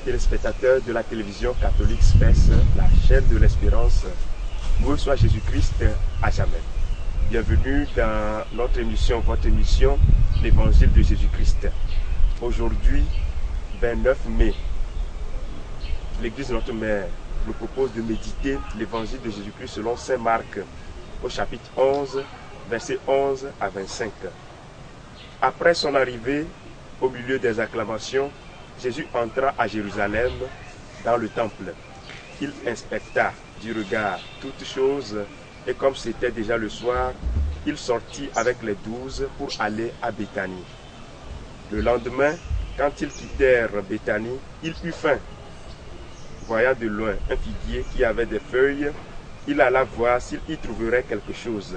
téléspectateurs de la télévision catholique Express, la chaîne de l'espérance, loué soit Jésus-Christ à jamais. Bienvenue dans notre émission, votre émission, l'Évangile de Jésus-Christ. Aujourd'hui, 29 mai, l'Église de notre Mère nous propose de méditer l'Évangile de Jésus-Christ selon Saint Marc, au chapitre 11, versets 11 à 25. Après son arrivée, au milieu des acclamations, Jésus entra à Jérusalem dans le temple. Il inspecta du regard toutes choses et comme c'était déjà le soir, il sortit avec les 12 pour aller à Béthanie. Le lendemain, quand ils quittèrent Béthanie, il eut faim. Voyant de loin un figuier qui avait des feuilles, il alla voir s'il y trouverait quelque chose.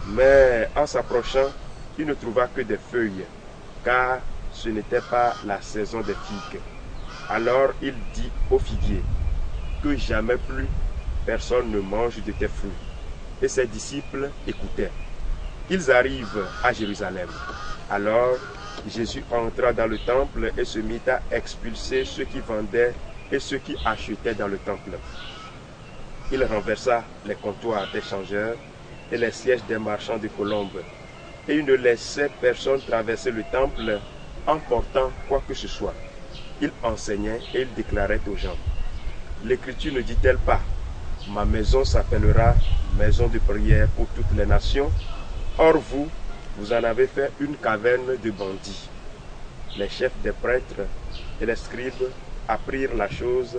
Mais en s'approchant, il ne trouva que des feuilles, car ce n'était pas la saison des figues. Alors il dit au figuier, que jamais plus personne ne mange de tes fruits. Et ses disciples écoutaient. Ils arrivent à Jérusalem. Alors Jésus entra dans le temple et se mit à expulser ceux qui vendaient et ceux qui achetaient dans le temple. Il renversa les comptoirs des changeurs et les sièges des marchands de colombes. Et il ne laissait personne traverser le temple en portant quoi que ce soit. Il enseignait et il déclarait aux gens. L'Écriture ne dit-elle pas, ma maison s'appellera maison de prière pour toutes les nations. Or vous, vous en avez fait une caverne de bandits. Les chefs des prêtres et les scribes apprirent la chose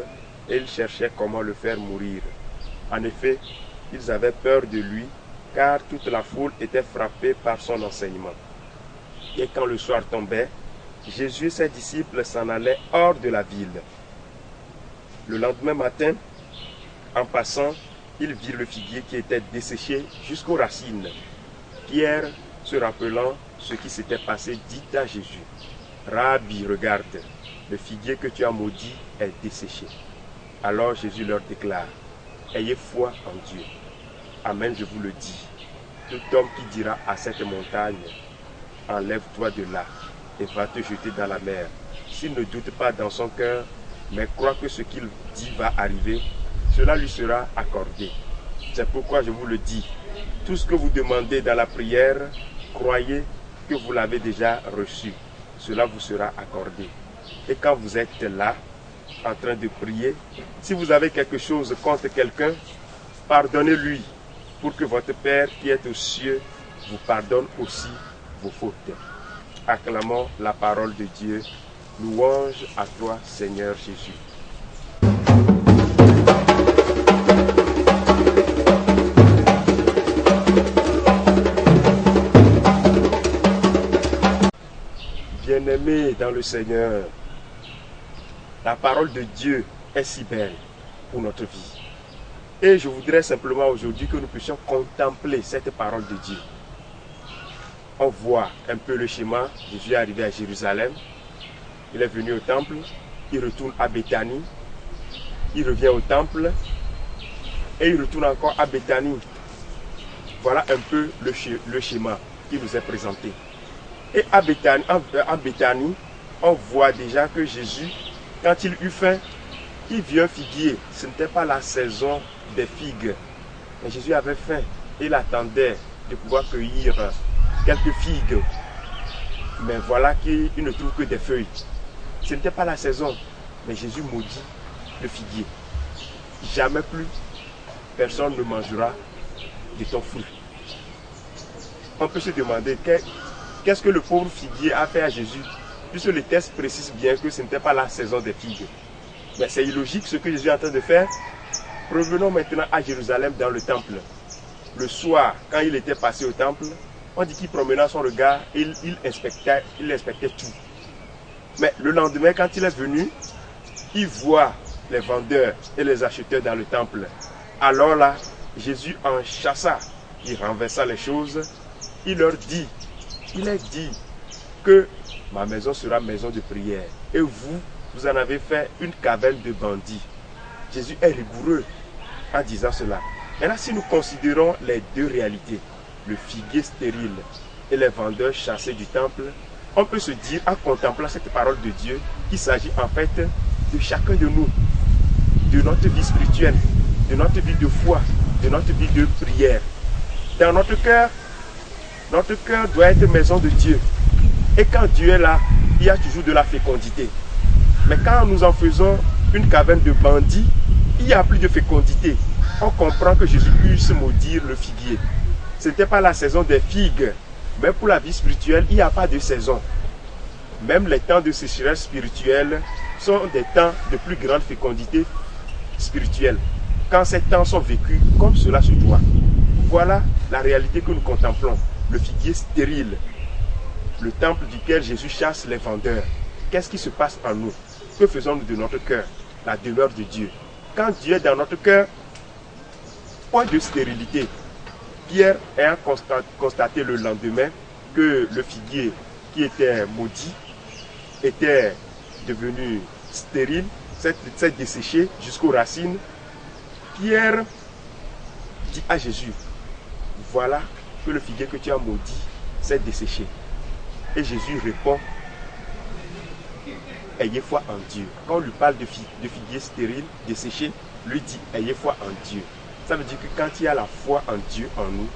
et ils cherchaient comment le faire mourir. En effet, ils avaient peur de lui, car toute la foule était frappée par son enseignement. Et quand le soir tombait, Jésus et ses disciples s'en allaient hors de la ville. Le lendemain matin, en passant, ils virent le figuier qui était desséché jusqu'aux racines. Pierre, se rappelant ce qui s'était passé, dit à Jésus, « Rabbi, regarde, le figuier que tu as maudit est desséché. » Alors Jésus leur déclare, « Ayez foi en Dieu. Amen, je vous le dis. Tout homme qui dira à cette montagne, « Enlève-toi de là et va te jeter dans la mer. » S'il ne doute pas dans son cœur, mais croit que ce qu'il dit va arriver, cela lui sera accordé. C'est pourquoi je vous le dis, tout ce que vous demandez dans la prière, croyez que vous l'avez déjà reçu. Cela vous sera accordé. Et quand vous êtes là, en train de prier, si vous avez quelque chose contre quelqu'un, pardonnez-lui, pour que votre Père qui est aux cieux vous pardonne aussi vos fautes. Acclamons la parole de Dieu. Louange à toi, Seigneur Jésus. Bien-aimés dans le Seigneur, la parole de Dieu est si belle pour notre vie. Et je voudrais simplement aujourd'hui que nous puissions contempler cette parole de Dieu. On voit un peu le schéma. Jésus est arrivé à Jérusalem. Il est venu au temple. Il retourne à Béthanie. Il revient au temple. Et il retourne encore à Béthanie. Voilà un peu le schéma qui nous est présenté. Et à Béthanie, on voit déjà que Jésus, quand il eut faim, il vit un figuier. Ce n'était pas la saison des figues. Mais Jésus avait faim. Il attendait de pouvoir cueillir quelques figues. Mais voilà qu'il ne trouve que des feuilles. Ce n'était pas la saison. Mais Jésus maudit le figuier. Jamais plus personne ne mangera de ton fruit. On peut se demander qu'est-ce que le pauvre figuier a fait à Jésus, puisque le texte précise bien que ce n'était pas la saison des figues. Mais c'est illogique ce que Jésus est en train de faire. Revenons maintenant à Jérusalem dans le temple. Le soir, quand il était passé au temple, on dit qu'il promena son regard et il inspectait tout. Mais le lendemain, quand il est venu, il voit les vendeurs et les acheteurs dans le temple. Alors là, Jésus en chassa, il renversa les choses, il leur dit, il est dit que ma maison sera maison de prière. Et vous, vous en avez fait une caverne de bandits. Jésus est rigoureux en disant cela. Et là, si nous considérons les deux réalités, le figuier stérile et les vendeurs chassés du temple, on peut se dire, en contemplant cette parole de Dieu, qu'il s'agit en fait de chacun de nous, de notre vie spirituelle, de notre vie de foi, de notre vie de prière. Dans notre cœur doit être maison de Dieu. Et quand Dieu est là, il y a toujours de la fécondité. Mais quand nous en faisons une caverne de bandits, il n'y a plus de fécondité. On comprend que Jésus puisse maudire le figuier. Ce n'était pas la saison des figues. Mais pour la vie spirituelle, il n'y a pas de saison. Même les temps de sécheresse spirituelle sont des temps de plus grande fécondité spirituelle. Quand ces temps sont vécus comme cela se doit. Voilà la réalité que nous contemplons. Le figuier stérile. Le temple duquel Jésus chasse les vendeurs. Qu'est-ce qui se passe en nous? Que faisons-nous de notre cœur? La demeure de Dieu. Quand Dieu est dans notre cœur, point de stérilité. Pierre ayant constaté le lendemain que le figuier qui était maudit était devenu stérile, s'est desséché jusqu'aux racines, Pierre dit à Jésus, voilà que le figuier que tu as maudit s'est desséché. Et Jésus répond, ayez foi en Dieu. Quand on lui parle de figuier stérile, desséché, lui dit, ayez foi en Dieu. Ça veut dire que quand il y a la foi en Dieu en nous,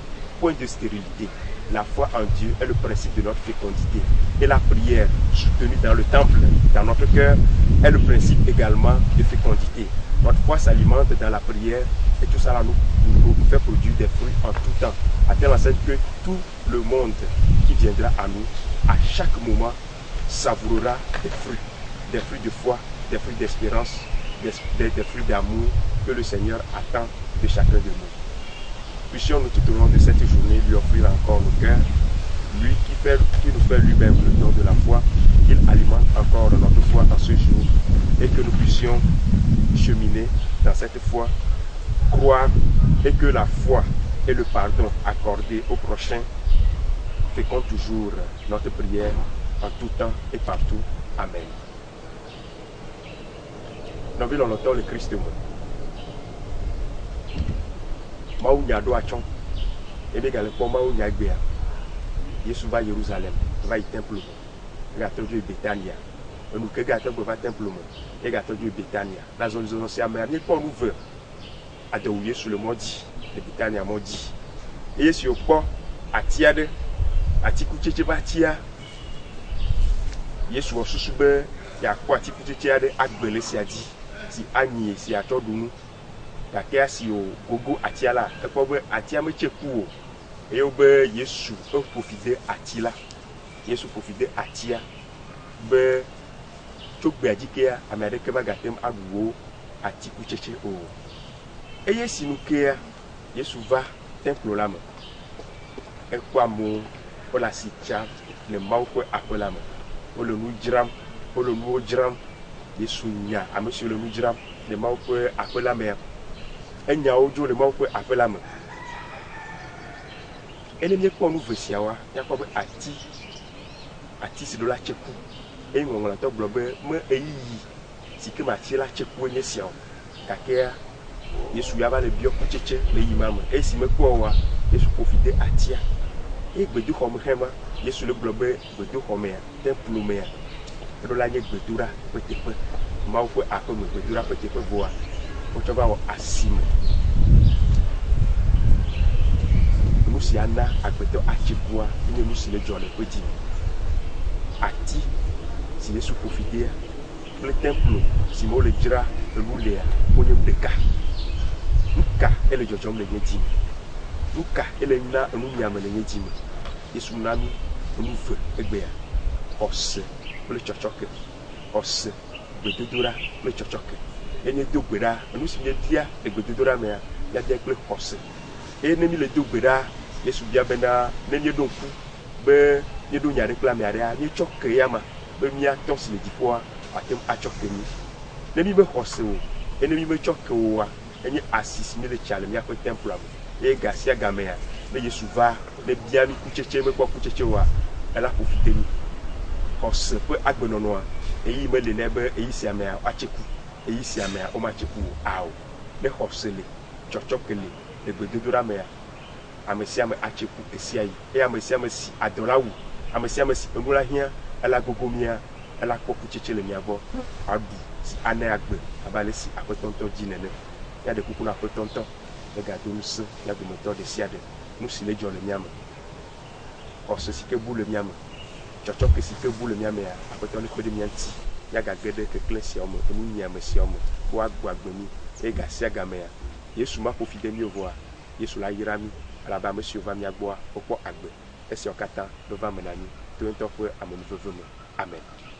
point de stérilité. La foi en Dieu est le principe de notre fécondité. Et la prière soutenue dans le temple, dans notre cœur, est le principe également de fécondité. Notre foi s'alimente dans la prière et tout ça là nous fait produire des fruits en tout temps. À telle enseigne que tout le monde qui viendra à nous, à chaque moment, savourera des fruits de foi, des fruits d'espérance, des fruits d'amour que le Seigneur attend de chacun de nous. Puissions-nous tout au long de cette journée lui offrir encore nos cœurs, lui qui nous fait lui-même le don de la foi, qu'il alimente encore notre foi en ce jour et que nous puissions cheminer dans cette foi, croire et que la foi et le pardon accordé au prochain fécondent toujours notre prière en tout temps et partout. Amen. Nous voulons entendre le Christ. Maou nyado achon ebe gale po maou nyagbea Yesu va Jérusalem va y temple gato de Betania onu ke gato va temple mo e gato de Betania la zone c'est amer ni po nous veut ado Yesu le modi de Betania modi e Yesu yo po atia de atiku cheche ba tia Yesu o susu be ya ko atiku cheche de agbele si adi si anyi si atodunu kake asi o gogo atia la ekpo be atia me cheku o e o be Yesu o profiter atila Yesu profiter atia be chogbe adike ya amerike ba gatem aduwo atiku cheche o e Yesu nu ke Yesu va temple la me e kwa mo o la sicha le mau ko akola me o le nu dram o le nu dram Yesu nya a monsieur le nu dram le mau ko akola me enya ojo le mau ko akola me ene mi ko nu vesiawa ya ko be ati si do la cheku e ngongla to blobe me eyi sike ma ti la cheku nye sia o kakea Yesu ya ba le bio ku cheche le yi mama e si me ko wa Yesu profiter atia e gbedu ko mo hema Yesu le blobe gbedu ko me temple me ya do la nye gbedura petepe ma ko akọ me gbedura petepe boa o choba wo asime musi ana agbedo achibua ni musi le jole pedi ati si Yesu profiter le temple si mo le dira le lulea o nyem de ka nka ele jojom le nyedi nka ele na enu nyama le nyedi Yesu nami enu fe egbe ya ose le chochoke ose gbedodora le chochoke enye dogbera enu si nye dia le gbedodora me ya de kle ose enemi le dogbera Yesu bia bena nenye donku be nye do nyare kla me area nye choke ya ma be mi atos le difoa atem achoke ni nemi be ose o enemi me choke o wa enye assist mi le chale mi akwe temple am e gasia gamea me Yesu va le bia mi kucheche me kwa kucheche wa ela profiter ni ose pe agbenono a eyi me le nebe eyi si amea acheku eyi si amea o ma cheku awo le ose le chochokele le gbedodora me amesiame acheku esiai e amesiame si adorawu amesiame si enula hia ala gogomia ela kpɔ kutsetse le mia gbɔ aɖu anɛ agbe abe ale si aƒetɔ ŋutɔ dzi nene ya ɖe kuku na aƒetɔ ŋutɔ megado ŋusẽ mia dometɔ ɖe sia ɖe nu si le dzɔ le mia me xɔse si ke bu le mia me tsɔtsɔke si ke bu le mia mea aƒetɔ ne kpe ɖe mia ŋuti miagage ɖe keklẽ siawo me enu nyiame siawo me be woagbu agbe mi eye ga sia gamea Yesu maƒo fi ɖe mi o vɔa Yesu la yra mi alabe ame siwo va mia gbɔa wokpɔ agbe esiawo katã ɖo va me na mi to ŋutɔ ƒe amenuveve me amen.